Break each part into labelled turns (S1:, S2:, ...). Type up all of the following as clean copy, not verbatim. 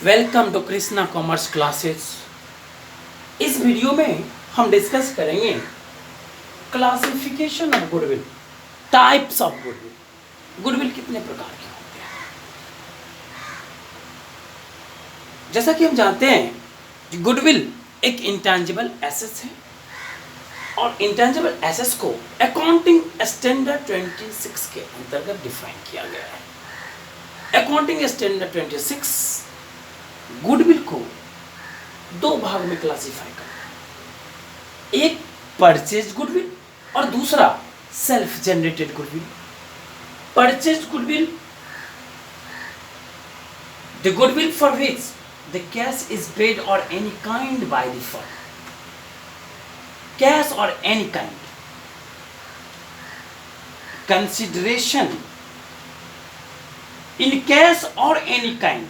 S1: Welcome to Krishna commerce classes. इस video में हम डिस्कस करेंगे classification of goodwill, types of goodwill. Goodwill कितने प्रकार के होते हैं? जैसा कि हम जानते हैं कि गुडविल एक इंटेंजिबल एसेट है और इंटेंजिबल एसेट्स को अकाउंटिंग स्टैंडर्ड 26 के अंतर्गत डिफाइन किया गया है। अकाउंटिंग स्टैंडर्ड 26 गुडविल को दो भाग में क्लासिफाई करता है, एक परचेज गुडविल और दूसरा self generated goodwill. Purchase goodwill, the goodwill for which the cash is paid और any kind by the firm. Cash और any kind consideration in cash or any kind,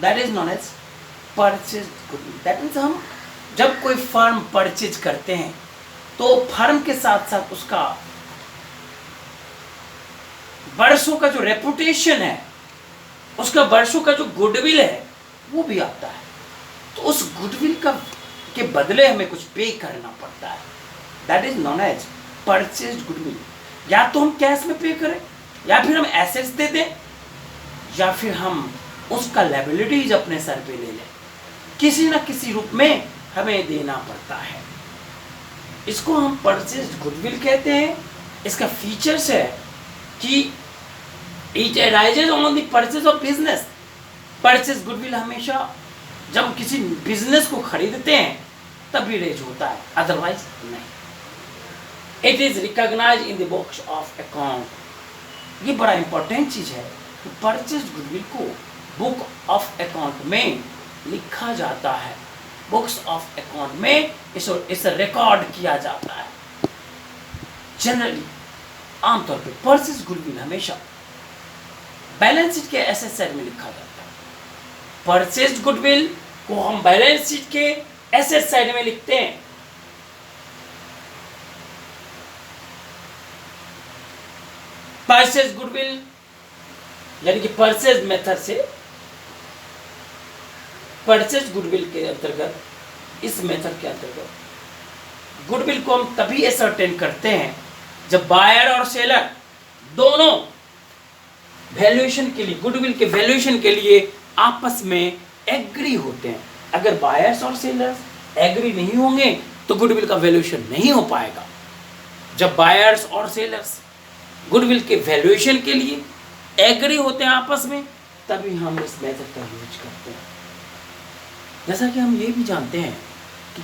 S1: that is known as purchase goodwill। that means हम जब कोई firm purchase करते हैं तो firm के साथ साथ उसका वर्षों का जो रेपुटेशन है, उसका वर्षों का जो गुडविल है वो भी आता है। तो उस गुडविल का के बदले हमें कुछ पे करना पड़ता है, that is known as purchase goodwill. या तो हम कैश में पे करें, या फिर हम एसेट्स दे दें, या फिर हम उसका लायबिलिटीज अपने सर पे ले लें। किसी न किसी रूप में हमें देना पड़ता है। इसको हम परचेज गुडविल कहते हैं। इसका फीचर्स है कि it arises on the purchase of business. Purchase goodwill हमेशा जब हम किसी बिजनेस को खरीदते हैं तभी रेज होता है, अदरवाइज नहीं। It is recognised in the books of account. ये बड़ा इंपॉर्टेंट चीज है कि परचेज गुडविल को बुक ऑफ अकाउंट में लिखा जाता है। बुक्स ऑफ अकाउंट में इसे रिकॉर्ड किया जाता है। जनरली आमतौर पे परचेज गुडविल हमेशा बैलेंस शीट के एसेट साइड में लिखा जाता है। परचेज गुडविल को हम बैलेंस शीट के एसेट साइड में लिखते हैं। परचेज गुडविल यानी कि परचेज मेथड से परचेज गुडविल के अंतर्गत, इस मेथड के अंतर्गत गुडविल को हम तभी असर्टेन करते हैं जब बायर और सेलर दोनों वैल्यूएशन के लिए, गुडविल के वैल्यूएशन के लिए आपस में एग्री होते हैं। अगर बायर्स और सेलर्स एग्री नहीं होंगे तो गुडविल का वैल्यूएशन नहीं हो पाएगा। जब बायर्स और सेलर्स गुडविल के वैल्यूएशन के लिए एग्री होते हैं आपस में, तभी हम इस मेथड का यूज करते हैं। जैसा कि हम ये भी जानते हैं कि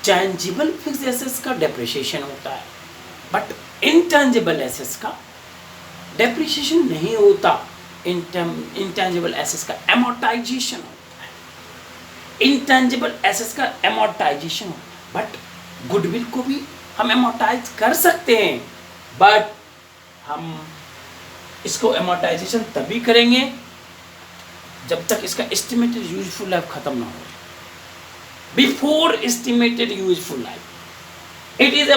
S1: टैंजिबल फिक्स्ड एसेट्स का डेप्रिसिएशन होता है, बट इनटैंजिबल एसेट्स का डेप्रिसिएशन नहीं होता। इंटैंजिबल एसेट्स का एमोर्टाइजेशन होता है। इंटैंजिबल एसेट्स का एमोर्टाइजेशन होता है, बट गुडविल को भी हम एमोर्टाइज कर सकते हैं, बट हम इसको एमोर्टाइजेशन तभी करेंगे जब तक इसका एस्टिमेटेड यूजफुल लाइफ खत्म ना हो। Before estimated useful life it is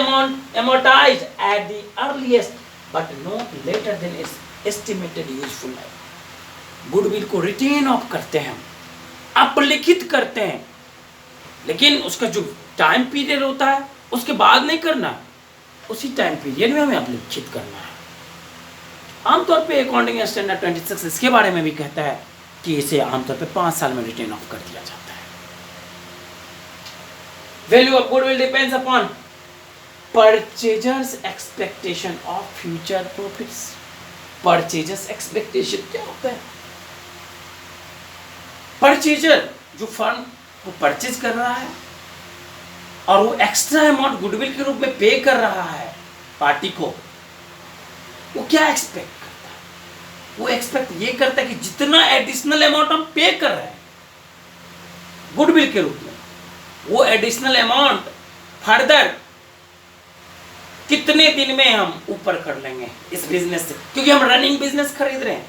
S1: amortized at the earliest but not later than its estimated useful life। Goodwill को रिटेन ऑफ करते हैं, अपलिखित करते हैं, लेकिन उसका जो टाइम पीरियड होता है उसके बाद नहीं करना, उसी टाइम पीरियड में हमें अपलिखित करना है। आमतौर पे अकाउंटिंग स्टैंडर्ड 26 इसके बारे में भी कहता है कि इसे आमतौर पे 5 साल में रिटेन ऑफ कर दिया जाता है। Value of goodwill depends upon purchasers expectation of future profits. Purchasers expectation क्या होता है? परचेजर जो फर्म को परचेज कर रहा है और वो एक्स्ट्रा अमाउंट गुडविल के रूप में पे कर रहा है पार्टी को, वो क्या एक्सपेक्ट करता है? वो एक्सपेक्ट ये करता है कि जितना एडिशनल अमाउंट हम पे कर रहे हैं गुडविल के रूप में, वो एडिशनल अमाउंट फर्दर कितने दिन में हम ऊपर कर लेंगे इस बिजनेस से, क्योंकि हम रनिंग बिजनेस खरीद रहे हैं।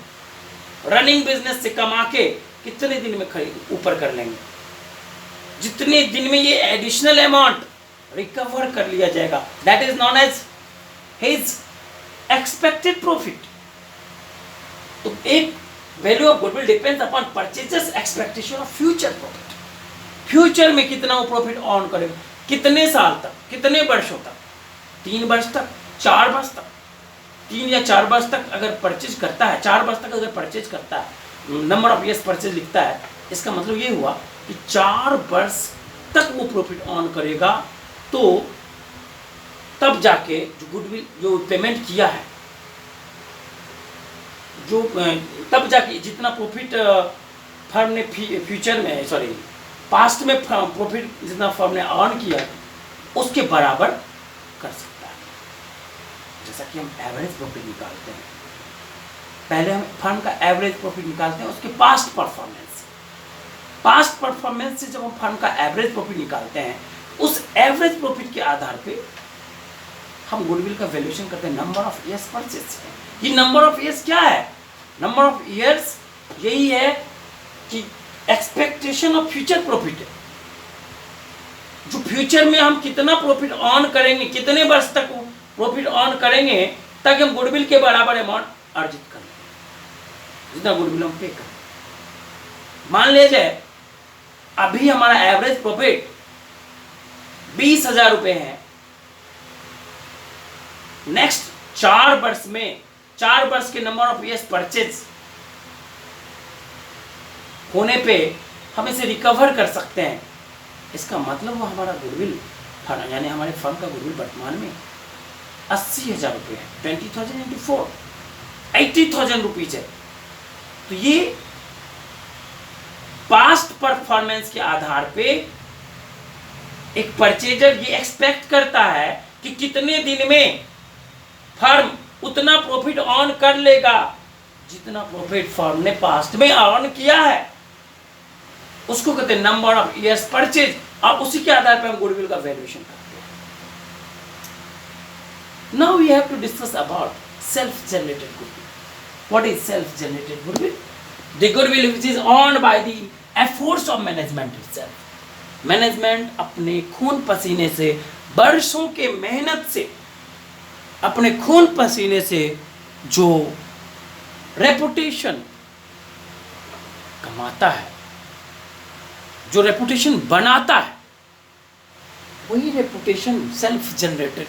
S1: रनिंग बिजनेस से कमा के कितने दिन में खरीद ऊपर कर लेंगे, जितने दिन में ये एडिशनल अमाउंट रिकवर कर लिया जाएगा, that is known as his expected profit. तो एक value of goodwill depends upon purchasers expectation of future profit. Future में कितना वो प्रॉफिट अर्न करेगा, कितने साल तक, कितने वर्षों तक, 3 वर्ष तक, 4 वर्ष तक, 3 या 4 वर्ष तक अगर परचेज करता है, 4 वर्ष तक अगर परचेज करता है, नंबर ऑफ ईयर्स परचेज लिखता है, इसका मतलब ये हुआ कि 4 वर्ष तक वो प्रॉफिट अर्न करेगा, तो तब जाके जो गुडविल जो पेमेंट किया है, जो तब जाके जितना प्रॉफिट फर्म ने फ्यूचर में पास्ट में प्रॉफिट जितना फर्म ने अर्न किया उसके बराबर कर सकता है। जैसा कि हम एवरेज प्रॉफिट निकालते हैं, पहले हम फर्म का एवरेज प्रॉफिट निकालते हैं उसके पास्ट परफॉर्मेंस से जब हम फर्म का एवरेज प्रॉफिट निकालते हैं, उस एवरेज प्रॉफिट के आधार पे हम गुडविल का वैल्यूएशन करते हैं नंबर ऑफ ईयर्स परचेज। ये नंबर ऑफ ईयर्स क्या है? नंबर ऑफ ईयर्स यही है कि एक्सपेक्टेशन ऑफ फ्यूचर प्रॉफिट है, जो फ्यूचर में हम कितना प्रॉफिट अर्न करेंगे, कितने वर्ष तक प्रॉफिट अर्न करेंगे ताकि हम गुडविल के बराबर अमाउंट अर्जित कर लें, जितना गुडविल हम पे करें। मान लीजिए अभी हमारा एवरेज प्रॉफिट 20,000 रुपए है, नेक्स्ट 4 वर्ष में 4 वर्ष के नंबर ऑफ ईयर्स परचेज होने पे हम इसे रिकवर कर सकते हैं। इसका मतलब वो हमारा गुडविल यानी हमारे फर्म का गुडविल वर्तमान में 80,000 रुपये है, 20,000 इंटू 4 80,000 रुपीज है। तो ये पास्ट परफॉर्मेंस के आधार पे एक परचेजर ये एक्सपेक्ट करता है कि कितने दिन में फर्म उतना प्रॉफिट अर्न कर लेगा जितना प्रॉफिट फर्म ने पास्ट में अर्न किया है, उसको कहते हैं नंबर ऑफ ईयर्स परचेज। और उसी के आधार पर हम गुडविल का वैल्यूएशन करते हैं। Now we have to discuss about self generated goodwill. What is self generated goodwill? The goodwill which is earned by the efforts of management itself. Management अपने खून पसीने से, वर्षों के मेहनत से, अपने खून पसीने से जो रेपुटेशन कमाता है, जो रेपुटेशन बनाता है, वही रेपुटेशन सेल्फ जनरेटेड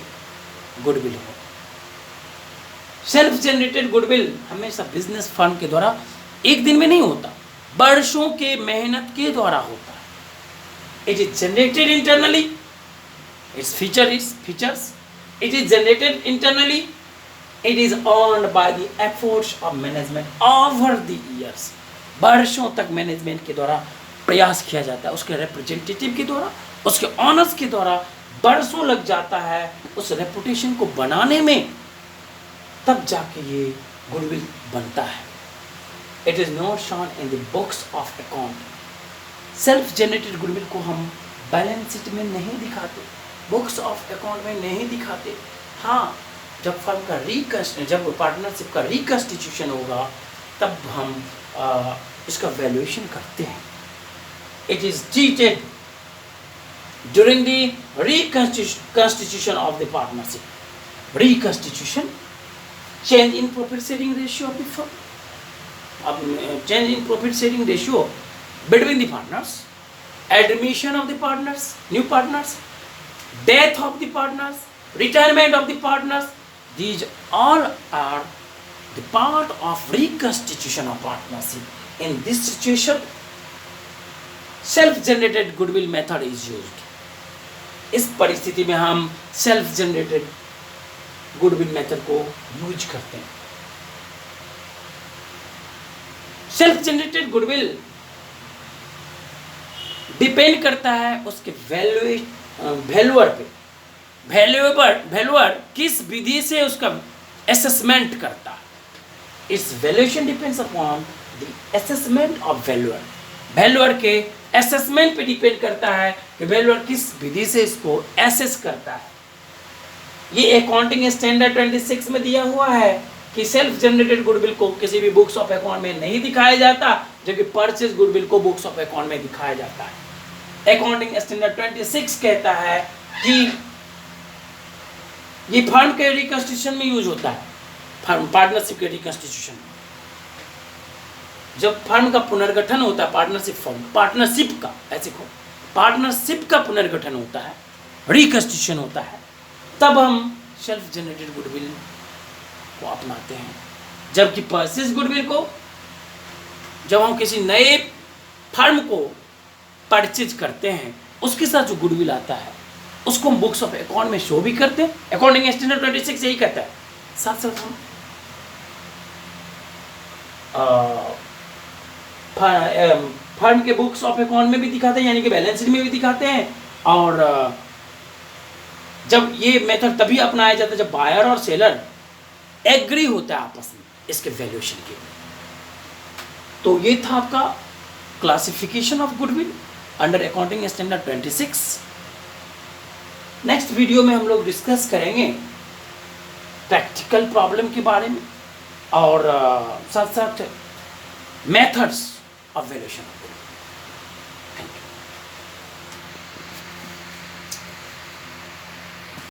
S1: गुडविल है। सेल्फ जनरेटेड गुडविल हमेशा बिजनेस फर्म के द्वारा एक दिन में नहीं होता, वर्षों के मेहनत के द्वारा होता है। It is generated internally, its features, it is generated internally, it is earned by the efforts of management over the years। वर्षों तक मैनेजमेंट के द्वारा प्रयास किया जाता है, उसके रिप्रेजेंटेटिव के द्वारा, उसके ऑनर्स के द्वारा वर्षों लग जाता है उस रेपुटेशन को बनाने में, तब जाके ये गुडविल बनता है। It is not shown in the books of account. Self generated goodwill को हम बैलेंस शीट में नहीं दिखाते, बुक्स ऑफ अकाउंट में नहीं दिखाते। हाँ, जब फर्म का जब पार्टनरशिप का रिकंस्टिट्यूशन होगा तब हम इसका वैल्यूएशन करते हैं। It is treated during the reconstitution of the partnership. Reconstitution, change in profit sharing ratio of the firm, change in profit sharing ratio between the partners, admission of the partners, new partners, death of the partners, retirement of the partners, these all are the part of reconstitution of partnership. In this situation, self-generated goodwill method is used. इस परिस्थिति में हम self-generated goodwill method को use करते हैं। self-generated goodwill depend करता है उसके वैल्यूअर पे। वैल्यूअर किस विधि से उसका असेसमेंट करता है। It's valuation depends upon the assessment of valuer. Valuer के असेसमेंट पे डिपेंड करता है कि वैल्यूअर किस विधि से इसको एसेस करता है। ये अकाउंटिंग स्टैंडर्ड 26 में दिया हुआ है कि सेल्फ जनरेटेड गुडविल को किसी भी बुक्स ऑफ अकाउंट में नहीं दिखाया जाता, जबकि परचेज गुडविल को बुक्स ऑफ अकाउंट में दिखाया जाता है। अकाउंटिंग स्टैंडर्ड 26 कहता है कि ये फर्म के रिकंस्टिट्यूशन में यूज होता है, फर्म पार्टनरशिप के रिकंस्टिट्यूशन में। जब फर्म का पुनर्गठन होता है, पार्टनरशिप का, ऐसे को पार्टनरशिप का पुनर्गठन होता है, रिकंस्टिट्यूशन होता है, तब हम सेल्फ जनरेटेड गुडविल को अपनाते हैं। जबकि परचेज गुडविल को जब हम किसी नए फर्म को परचेज करते हैं, उसके साथ जो गुडविल आता है उसको हम बुक्स ऑफ अकाउंट में शो भी करते हैं। अकॉर्डिंग स्टैंडर्ड 26 यही कहता है। साथ साथ हम फर्म के बुक्स ऑफ अकाउंट में भी दिखाते हैं, यानी कि बैलेंस शीट में भी दिखाते हैं। और जब ये मेथड तभी अपनाया जाता है जब बायर और सेलर एग्री होता है आपस में इसके वैल्यूएशन के। तो ये था आपका classification of goodwill under accounting standard 26। Next video में हम लोग डिस्कस करेंगे प्रैक्टिकल प्रॉब्लम के बारे में और साथ साथ methods of valuation of goodwill. Thank you.